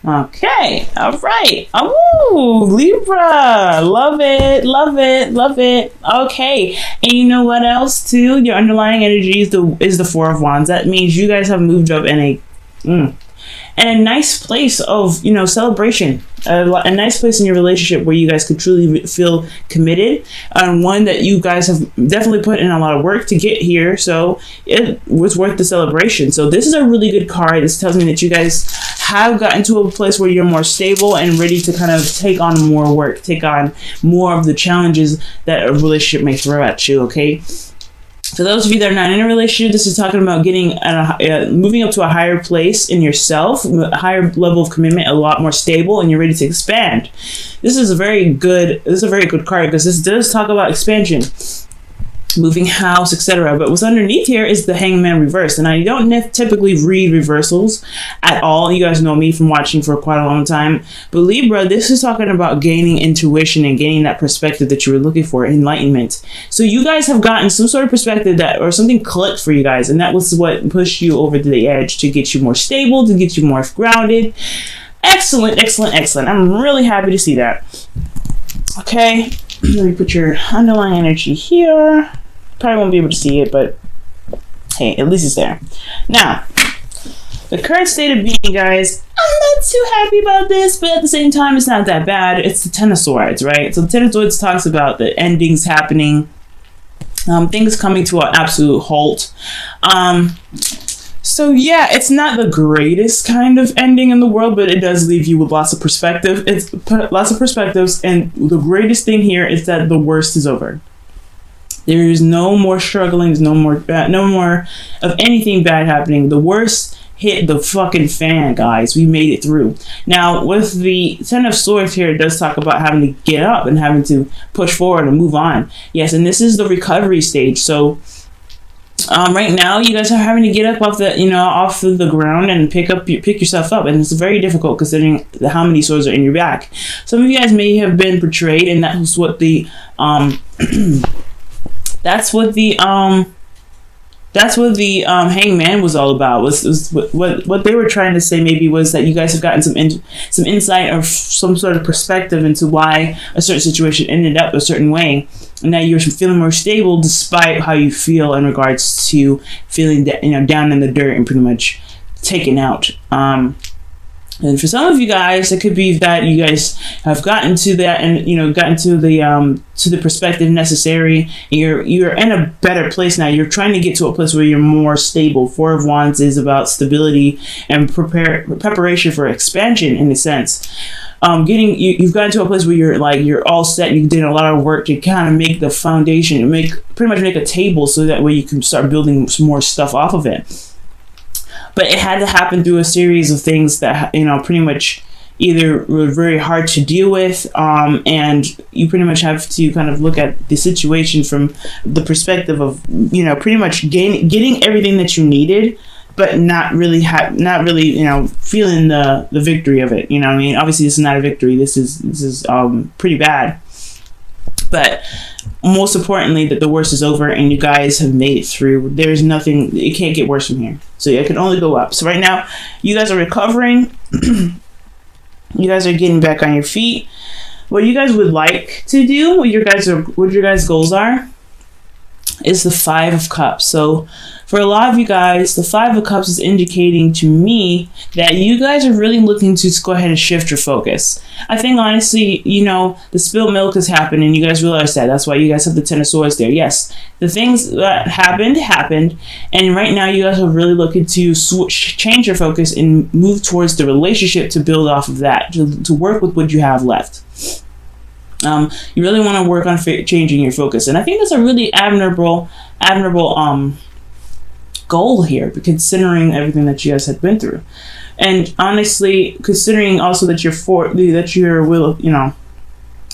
Okay, all right. Oh, Libra. Love it, love it, love it. Okay, and you know what else too? Your underlying energy is the Four of Wands. That means you guys have moved up in a nice place of celebration, a nice place in your relationship where you guys could truly feel committed, and one that you guys have definitely put in a lot of work to get here, so it was worth the celebration. So this is a really good card. This tells me that you guys have gotten to a place where you're more stable and ready to kind of take on more work, take on more of the challenges that a relationship may throw at you. Okay, for those of you that are not in a relationship, this is talking about getting moving up to a higher place in yourself, a higher level of commitment, a lot more stable, and you're ready to expand. This is a very good card because this does talk about expansion, moving house, etc. But what's underneath here is the Hangman reverse, and I don't typically read reversals at all. You guys know me from watching for quite a long time. But Libra, this is talking about gaining intuition and gaining that perspective that you were looking for, enlightenment. So you guys have gotten some sort of perspective or something clicked for you guys, and that was what pushed you over to the edge to get you more stable, to get you more grounded. Excellent, excellent, excellent. I'm really happy to see that. Okay, let me put your underlying energy here. Probably won't be able to see it, but hey, at least it's there. Now, the current state of being, guys, I'm not too happy about this, but at the same time, it's not that bad. It's the Ten of Swords, right? So the Ten of Swords talks about the endings happening, things coming to an absolute halt. So yeah, it's not the greatest kind of ending in the world, but it does leave you with lots of perspective. It's lots of perspectives, and the greatest thing here is that the worst is over. There is no more struggling. There's no more of anything bad happening. The worst hit the fucking fan, guys. We made it through. Now, with the Ten of Swords here, it does talk about having to get up and having to push forward and move on. Yes, and this is the recovery stage. So, right now, you guys are having to get up off the ground and pick yourself up, and it's very difficult considering how many swords are in your back. Some of you guys may have been portrayed, and that's what the Hangman was all about. Was what they were trying to say maybe was that you guys have gotten some insight or some sort of perspective into why a certain situation ended up a certain way, and now you're feeling more stable despite how you feel in regards to feeling down in the dirt and pretty much taken out. And for some of you guys, it could be that you guys have gotten to that and gotten to the perspective necessary. And you're in a better place now. You're trying to get to a place where you're more stable. Four of Wands is about stability and preparation for expansion in a sense. You've gotten to a place where you're all set. You did a lot of work to kind of make the foundation, pretty much make a table so that way you can start building some more stuff off of it. But it had to happen through a series of things that, pretty much either were very hard to deal with, and you pretty much have to kind of look at the situation from the perspective of, pretty much getting everything that you needed, but not really feeling the victory of it. Obviously, this is not a victory. This is pretty bad. But most importantly, that the worst is over and you guys have made it through. There's nothing, it can't get worse from here. So it can only go up. So right now, you guys are recovering. You guys are getting back on your feet. What you guys would like to do, what your guys' goals are, is the Five of Cups. So for a lot of you guys, the Five of Cups is indicating to me that you guys are really looking to go ahead and shift your focus. I think honestly, the spilled milk has happened and you guys realize that. That's why you guys have the Ten of Swords there. Yes, the things that happened. And right now you guys are really looking to change your focus and move towards the relationship to build off of that, to work with what you have left. You really want to work on changing your focus, and I think that's a really admirable goal here, considering everything that you guys had been through, and honestly, considering also that your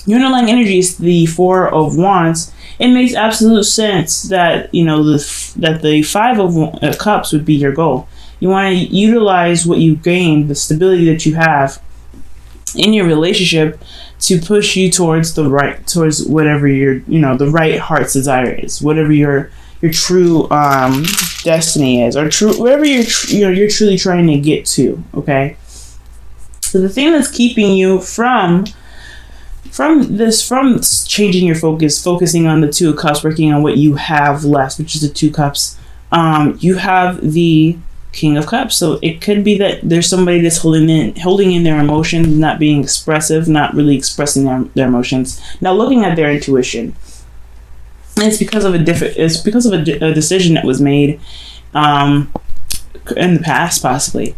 underlying energy is the Four of Wands. It makes absolute sense that that the Five of Cups would be your goal. You want to utilize what you gained, the stability that you have in your relationship, to push you towards whatever your the right heart's desire is, whatever your true destiny is, or whatever you're truly trying to get to. Okay, So the thing that's keeping you from changing your focus, focusing on the Two of Cups, working on what you have left, which is the Two Cups, you have the King of Cups. So it could be that there's somebody that's holding in their emotions, not being expressive, not really expressing their emotions, not looking at their intuition. And it's because of a decision that was made in the past, possibly.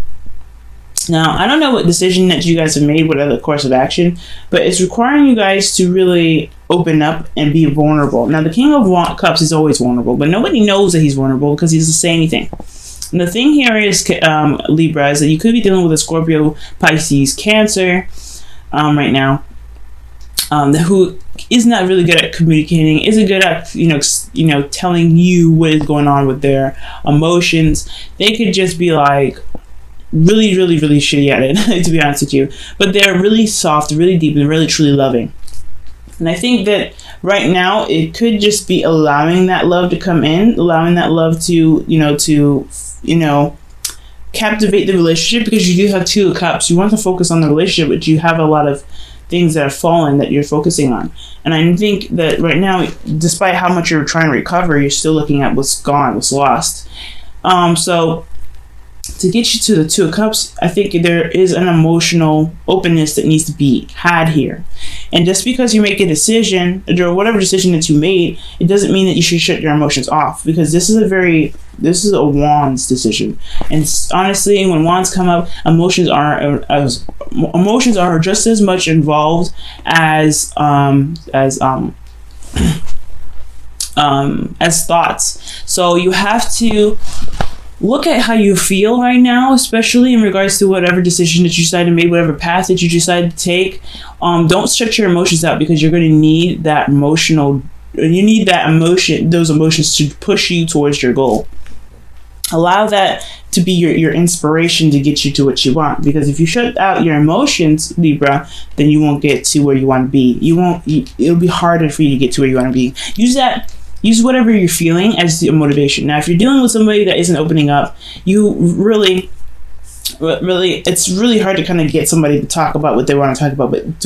Now, I don't know what decision that you guys have made, what other course of action, but it's requiring you guys to really open up and be vulnerable. Now, the King of Cups is always vulnerable, but nobody knows that he's vulnerable because he doesn't say anything. And the thing here is, Libra, is that you could be dealing with a Scorpio, Pisces, Cancer right now, who is not really good at communicating, isn't good at telling you what is going on with their emotions. They could just be like really, really, really shitty at it, to be honest with you. But they're really soft, really deep, and really truly loving. And I think that right now it could just be allowing that love to come in, allowing that love to captivate the relationship, because you do have Two of Cups. You want to focus on the relationship, but you have a lot of things that are fallen that you're focusing on. And I think that right now, despite how much you're trying to recover, you're still looking at what's gone, what's lost. So to get you to the Two of Cups, I think there is an emotional openness that needs to be had here. And just because you make a decision, or whatever decision that you made, it doesn't mean that you should shut your emotions off, because this is a Wands decision. And honestly, when Wands come up, emotions are just as much involved as thoughts. So you have to look at how you feel right now, especially in regards to whatever decision that you decide to make, whatever path that you decide to take. Don't shut your emotions out, because you're going to need that those emotions to push you towards your goal. Allow that to be your inspiration to get you to what you want, because if you shut out your emotions, Libra, then you won't get to where you want to be. It'll be harder for you to get to where you want to be. Use whatever you're feeling as the motivation. Now, if you're dealing with somebody that isn't opening up, it's really hard to kind of get somebody to talk about what they want to talk about. But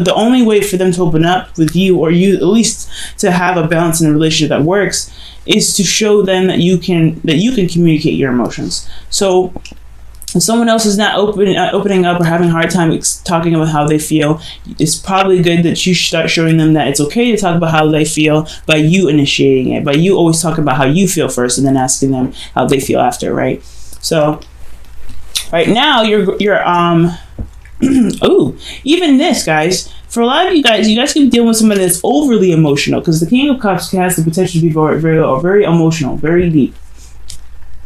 the only way for them to open up with you, or you at least to have a balance in a relationship that works, is to show them that you can communicate your emotions. So if someone else is not opening up or having a hard time talking about how they feel, it's probably good that you start showing them that it's okay to talk about how they feel by you initiating it, by you always talking about how you feel first and then asking them how they feel after, right? So right now you're even this, guys, for a lot of you guys can be dealing with somebody that's overly emotional, because the King of Cups has the potential to be very, very, very emotional, very deep.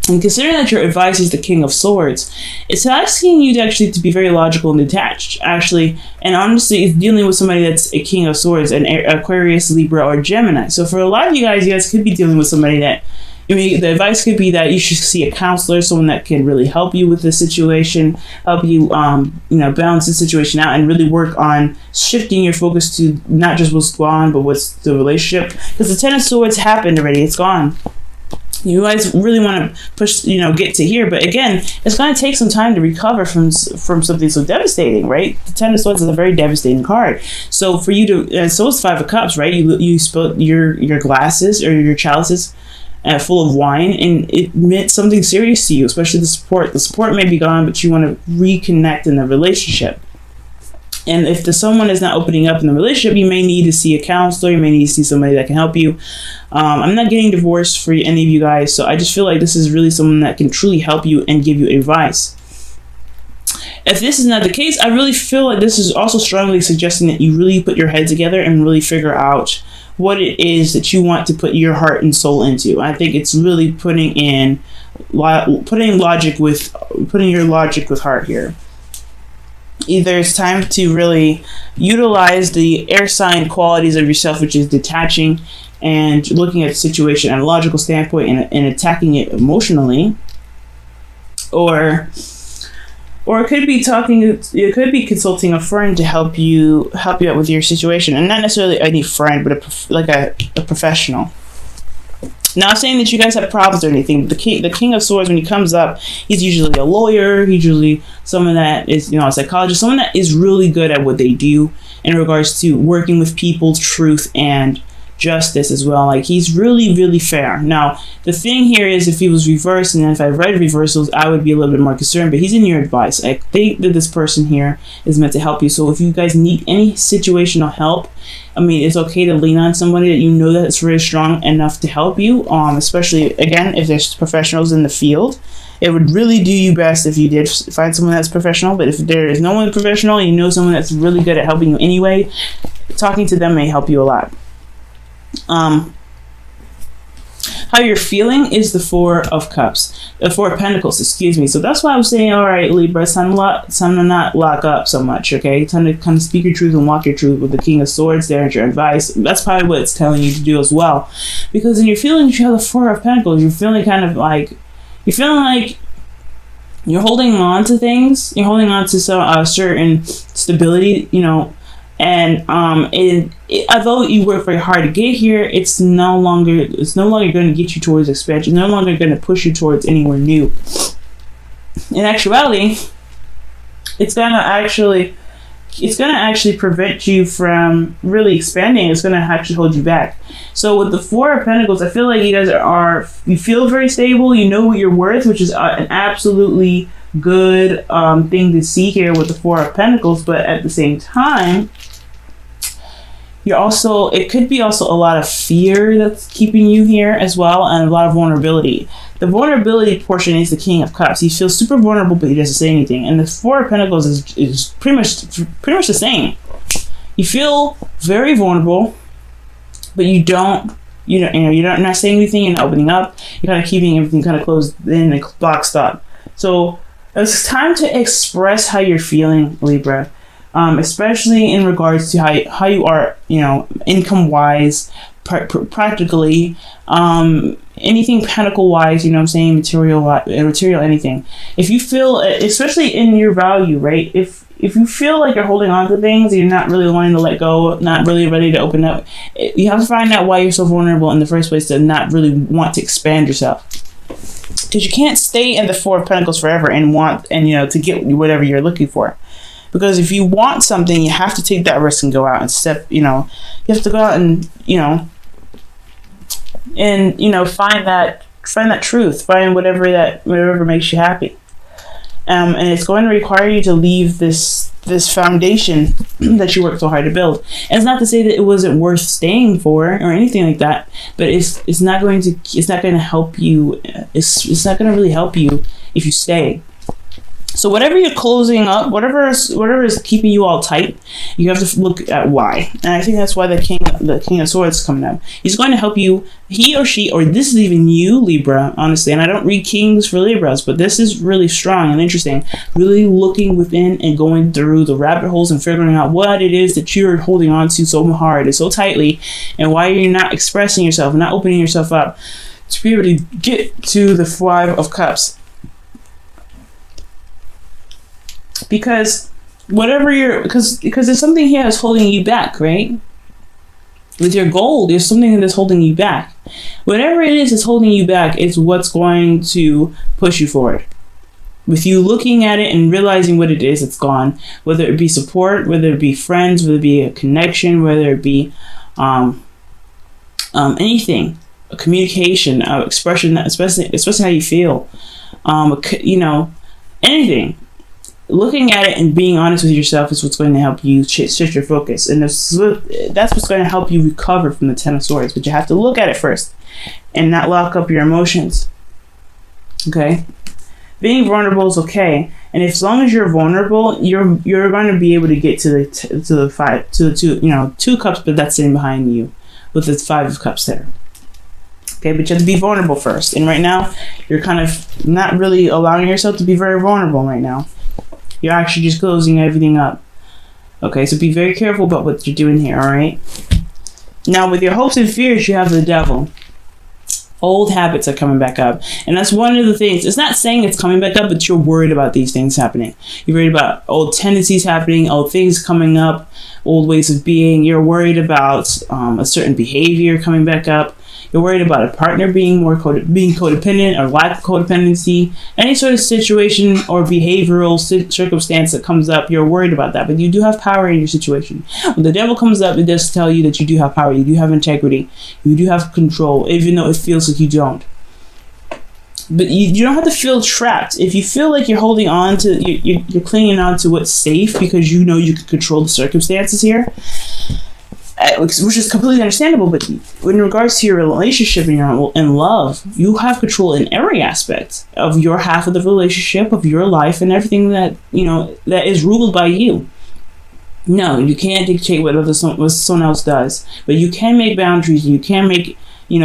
And considering that your advice is the King of Swords, it's asking you to be very logical and detached, actually. And honestly, it's dealing with somebody that's a King of Swords, an Aquarius, Libra, or Gemini. So for a lot of you guys could be dealing with somebody that, the advice could be that you should see a counselor, someone that can really help you with the situation, help you, balance the situation out, and really work on shifting your focus to not just what's gone, but what's the relationship. Because the Ten of Swords happened already; it's gone. You guys really want to push, get to here, but again, it's going to take some time to recover from something so devastating, right? The Ten of Swords is a very devastating card. So for you to, so is Five of Cups, right? You spilled your glasses or your chalices full of wine, and it meant something serious to you, especially the support. The support may be gone, but you want to reconnect in the relationship. And if someone is not opening up in the relationship, you may need to see a counselor. You may need to see somebody that can help you. I'm not getting divorced for any of you guys, so I just feel like this is really someone that can truly help you and give you advice. If this is not the case, I really feel like this is also strongly suggesting that you really put your head together and really figure out what it is that you want to put your heart and soul into. I think it's really putting your logic with heart here. Either it's time to really utilize the air sign qualities of yourself, which is detaching and looking at the situation at a logical standpoint and attacking it emotionally, or it could be consulting a friend to help you out with your situation, and not necessarily any friend, but a professional. Not saying that you guys have problems or anything, but the king of swords, when he comes up, he's usually a lawyer. He's usually someone that is, a psychologist, someone that is really good at what they do in regards to working with people, truth, and justice as well. Like, he's really, really fair. Now, the thing here is, if he was reversed, and then if I read reversals, I would be a little bit more concerned, but he's in your advice. I think that this person here is meant to help you. So if you guys need any situational help, I mean, it's okay to lean on somebody that you know that is very strong enough to help you, especially, again, if there's professionals in the field. It would really do you best if you did find someone that's professional, but if there is no one professional, and you know someone that's really good at helping you anyway, talking to them may help you a lot. How you're feeling is the Four of Pentacles, excuse me. So that's why I was saying, all right, Libra, it's time to not lock up so much, okay? Time to kind of speak your truth and walk your truth with the King of Swords there at your advice. That's probably what it's telling you to do as well. Because in your feelings, you have the Four of Pentacles. You're feeling like you're holding on to things. You're holding on to some certain stability, and although you work very hard to get here, it's no longer going to get you towards expansion. No longer going to push you towards anywhere new. In actuality, it's going to actually prevent you from really expanding. It's going to actually hold you back. So with the Four of Pentacles, I feel like you guys you feel very stable. You know what you're worth, which is an absolutely good thing to see here with the Four of Pentacles. But at the same time, it could be also a lot of fear that's keeping you here as well, and a lot of vulnerability. The vulnerability portion is the King of Cups. He feels super vulnerable, but he doesn't say anything. And the Four of Pentacles is pretty much the same. You feel very vulnerable, but you're not saying anything. You're not opening up. You're kind of keeping everything kind of closed in and boxed up. So it's time to express how you're feeling, Libra. Especially in regards to how you are, income wise, practically, anything pentacle wise, material anything. If you feel, especially in your value, right? If you feel like you're holding on to things, you're not really wanting to let go, not really ready to open up, you have to find out why you're so vulnerable in the first place, to not really want to expand yourself. Because you can't stay in the Four of Pentacles forever and to get whatever you're looking for. Because if you want something, you have to take that risk and go out and you have to go out and, find that truth, find whatever makes you happy. And it's going to require you to leave this foundation that you worked so hard to build. And it's not to say that it wasn't worth staying for or anything like that, but it's not going to help you. It's not going to really help you if you stay. So whatever you're closing up, whatever is keeping you all tight, you have to look at why. And I think that's why the King of Swords is coming up. He's going to help you, he or she, or this is even you, Libra, honestly. And I don't read Kings for Libras, but this is really strong and interesting. Really looking within and going through the rabbit holes and figuring out what it is that you're holding on to so hard and so tightly, and why you're not expressing yourself, not opening yourself up to be able to get to the Five of Cups. Because because there's something here that's holding you back, right? With your goal, there's something that's holding you back. Whatever it is that's holding you back is what's going to push you forward. With you looking at it and realizing what it is that's gone, whether it be support, whether it be friends, whether it be a connection, whether it be anything, a communication, expression, especially how you feel, anything. Looking at it and being honest with yourself is what's going to help you shift your focus. And that's what's going to help you recover from the Ten of Swords. But you have to look at it first and not lock up your emotions. Okay? Being vulnerable is okay. And as long as you're vulnerable, you're going to be able to get to the two cups, but that's sitting behind you with the Five of Cups there. Okay, but you have to be vulnerable first. And right now, you're kind of not really allowing yourself to be very vulnerable right now. You're actually just closing everything up. Okay, so be very careful about what you're doing here, alright? Now, with your hopes and fears, you have the Devil. Old habits are coming back up. And that's one of the things. It's not saying it's coming back up, but you're worried about these things happening. You're worried about old tendencies happening, old things coming up, old ways of being. You're worried about a certain behavior coming back up. You're worried about a partner being being codependent or lack of codependency. Any sort of situation or behavioral circumstance that comes up, you're worried about that. But you do have power in your situation. When the devil comes up, it does tell you that you do have power. You do have integrity. You do have control, even though it feels like you don't. But you don't have to feel trapped. If you feel like you're holding on to, you're clinging on to what's safe because you know you can control the circumstances here, which is completely understandable. But in regards to your relationship and love, you have control in every aspect of your half of the relationship, of your life, and everything that that is ruled by you. No, you can't dictate what someone else does, but you can make boundaries. You can make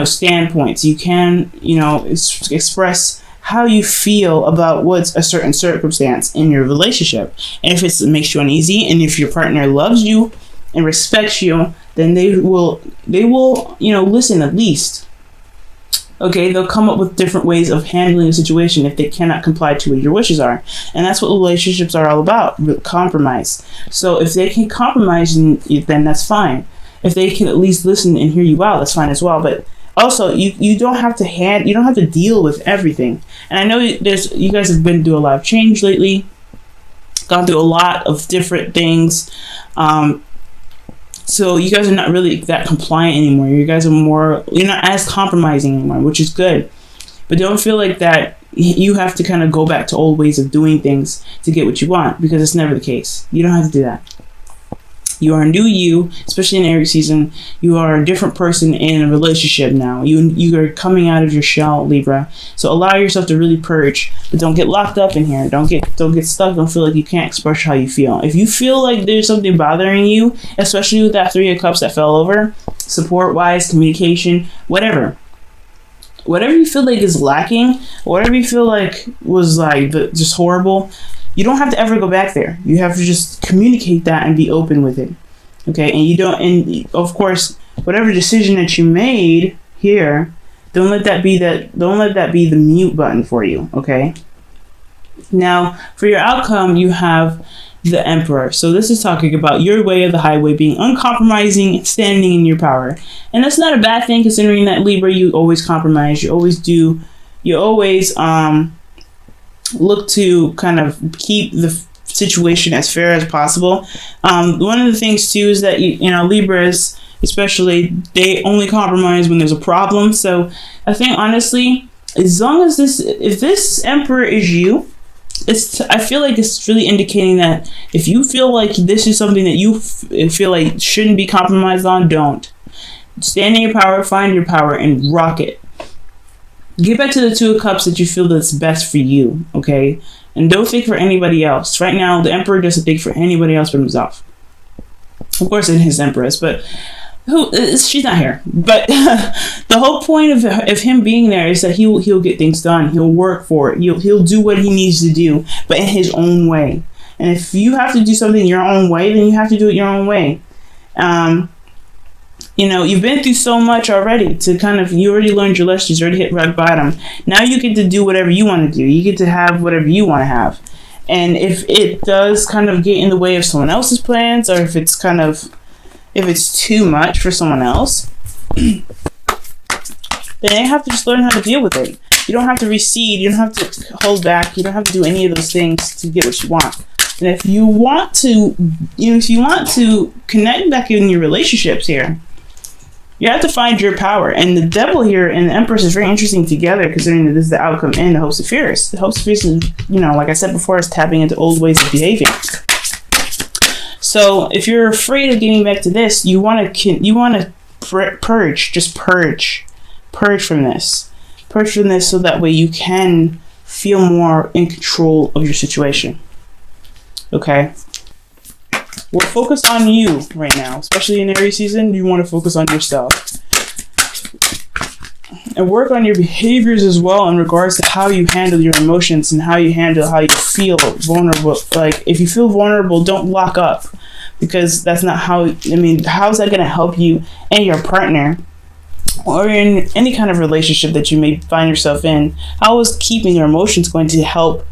standpoints. You can express how you feel about what's a certain circumstance in your relationship, and if it makes you uneasy, and if your partner loves you and respects you, then they will listen at least. Okay, they'll come up with different ways of handling a situation if they cannot comply to what your wishes are. And that's what relationships are all about, compromise. So if they can compromise, then that's fine. If they can at least listen and hear you out, that's fine as well. But also, you don't have to deal with everything. And I know you guys have been through a lot of change lately, gone through a lot of different things. So you guys are not really that compliant anymore. You guys are you're not as compromising anymore, which is good. But don't feel like that you have to kind of go back to old ways of doing things to get what you want, because it's never the case. You don't have to do that. You are a new you, especially in Aries season. You are a different person in a relationship now. You are coming out of your shell, Libra. So allow yourself to really purge, but don't get locked up in here. Don't get stuck. Don't feel like you can't express how you feel. If you feel like there's something bothering you, especially with that 3 of Cups that fell over, support-wise, communication, whatever you feel like is lacking, whatever you feel like was just horrible, you don't have to ever go back there. You have to just communicate that and be open with it. Okay? And of course, whatever decision that you made here, don't let that be the mute button for you, okay? Now, for your outcome, you have the Emperor. So this is talking about your way of the highway, being uncompromising, standing in your power. And that's not a bad thing, considering that Libra, you always compromise. You always look to kind of keep the situation as fair as possible. One of the things too is that Libras, especially, they only compromise when there's a problem. So I think honestly, as long as if this Emperor is you, I feel like it's really indicating that if you feel like this is something that you feel like shouldn't be compromised on, don't. Stand in your power, find your power, and rock it. Get back to the 2 of Cups that you feel that's best for you, okay? And don't think for anybody else. Right now, the Emperor doesn't think for anybody else but himself. Of course, in his Empress, but she's not here. But the whole point of him being there is that he'll get things done. He'll work for it. He'll do what he needs to do, but in his own way. And if you have to do something your own way, then you have to do it your own way. You've been through so much already you already learned your lessons, you already hit rock bottom. Now you get to do whatever you want to do. You get to have whatever you want to have. And if it does kind of get in the way of someone else's plans, or if it's too much for someone else, then you have to just learn how to deal with it. You don't have to recede. You don't have to hold back. You don't have to do any of those things to get what you want. And if you want to connect back in your relationships here, you have to find your power. And the Devil here and the Empress is very interesting together, considering that this is the outcome in the Host of Fears. The Host of Fears is, like I said before, is tapping into old ways of behaving. So if you're afraid of getting back to this, you want to purge. Just purge from this. Purge from this so that way you can feel more in control of your situation. Okay? We're focused on you right now, especially in Aries season. You want to focus on yourself and work on your behaviors as well in regards to how you handle your emotions and how you feel vulnerable. Like, if you feel vulnerable, don't lock up, because that's not how's that going to help you and your partner, or in any kind of relationship that you may find yourself in? How is keeping your emotions going to help?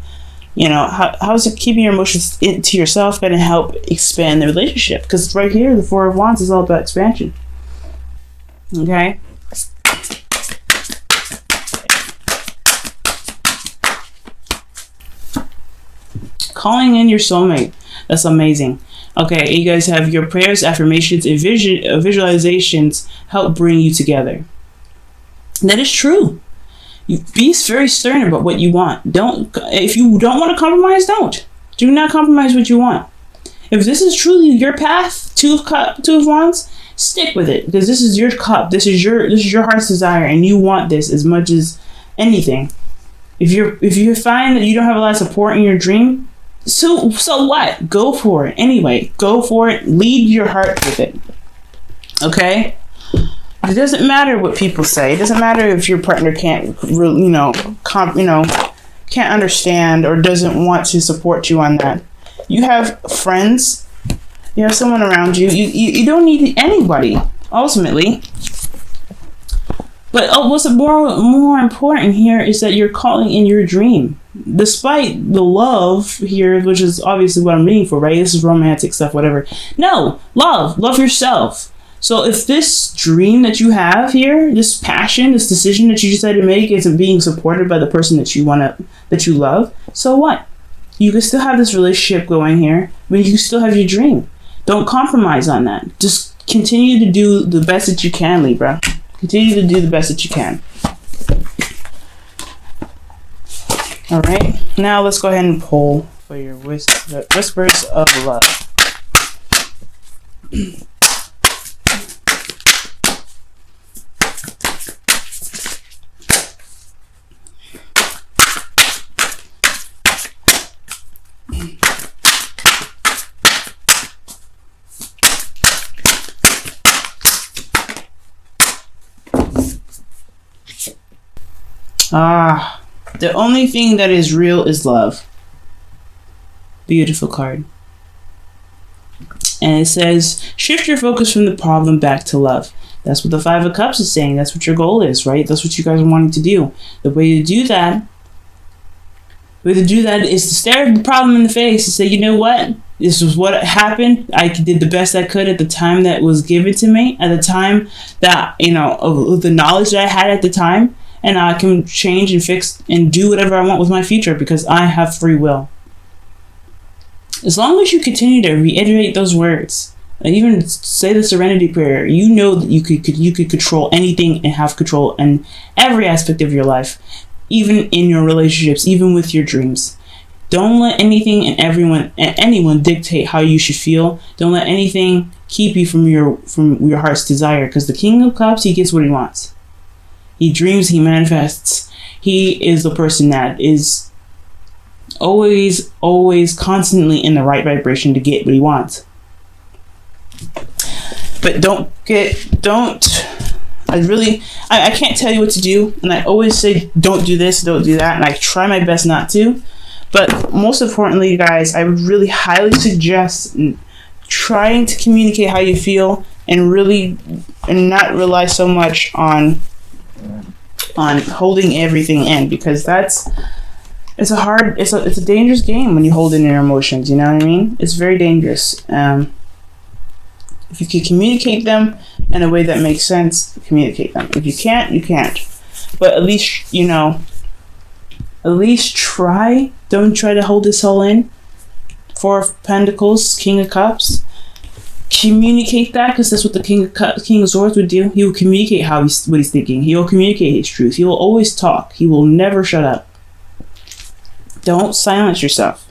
How is it keeping your emotions to yourself going to help expand the relationship? Because right here, the 4 of Wands is all about expansion. Okay? calling in your soulmate. That's amazing. Okay, you guys have your prayers, affirmations, and visualizations help bring you together. That is true. You be very stern about what you want. If you don't want to compromise, don't. Do not compromise what you want. If this is truly your path, Two of Wands, stick with it, because this is your cup. This is your heart's desire, and you want this as much as anything. If you find that you don't have a lot of support in your dream, so what? Go for it anyway. Go for it. Lead your heart with it. Okay. It doesn't matter what people say. It doesn't matter if your partner can't, can't understand or doesn't want to support you on that. You have friends. You have someone around you. You don't need anybody ultimately. But what's more important here is that you're calling in your dream. Despite the love here, which is obviously what I'm reading for, right? This is romantic stuff, whatever. No, love yourself. So if this dream that you have here, this passion, this decision that you decided to make isn't being supported by the person that you love, so what? You can still have this relationship going here, but you can still have your dream. Don't compromise on that. Just continue to do the best that you can, Libra. Continue to do the best that you can. All right. Now let's go ahead and pull for your whispers of love. The only thing that is real is love. Beautiful card. And it says, shift your focus from the problem back to love. That's what the Five of Cups is saying. That's what your goal is, right? That's what you guys are wanting to do. The way to do that is to stare at the problem in the face and say, you know what? This was what happened. I did the best I could at the time that was given to me, at the time that, of the knowledge that I had at the time. And I can change and fix and do whatever I want with my future because I have free will. As long as you continue to reiterate those words, and even say the Serenity Prayer, you know that you could control anything and have control in every aspect of your life, even in your relationships, even with your dreams. Don't let anything and anyone dictate how you should feel. Don't let anything keep you from your heart's desire, because the King of Cups, he gets what he wants. He dreams, he manifests. He is the person that is always constantly in the right vibration to get what he wants. But I can't tell you what to do. And I always say, don't do this, don't do that. And I try my best not to. But most importantly, guys, I would really highly suggest trying to communicate how you feel and not rely so much on holding everything in, because it's a dangerous game when you hold in your emotions. You know what I mean? It's very dangerous. If you can communicate them in a way that makes sense, communicate them. If you can't, you can't. But at least try. Don't try to hold this all in. Four of Pentacles, King of Cups. Communicate that, because that's what the King of Swords would do. He will communicate what he's thinking. He will communicate his truth. He will always talk. He will never shut up. Don't silence yourself.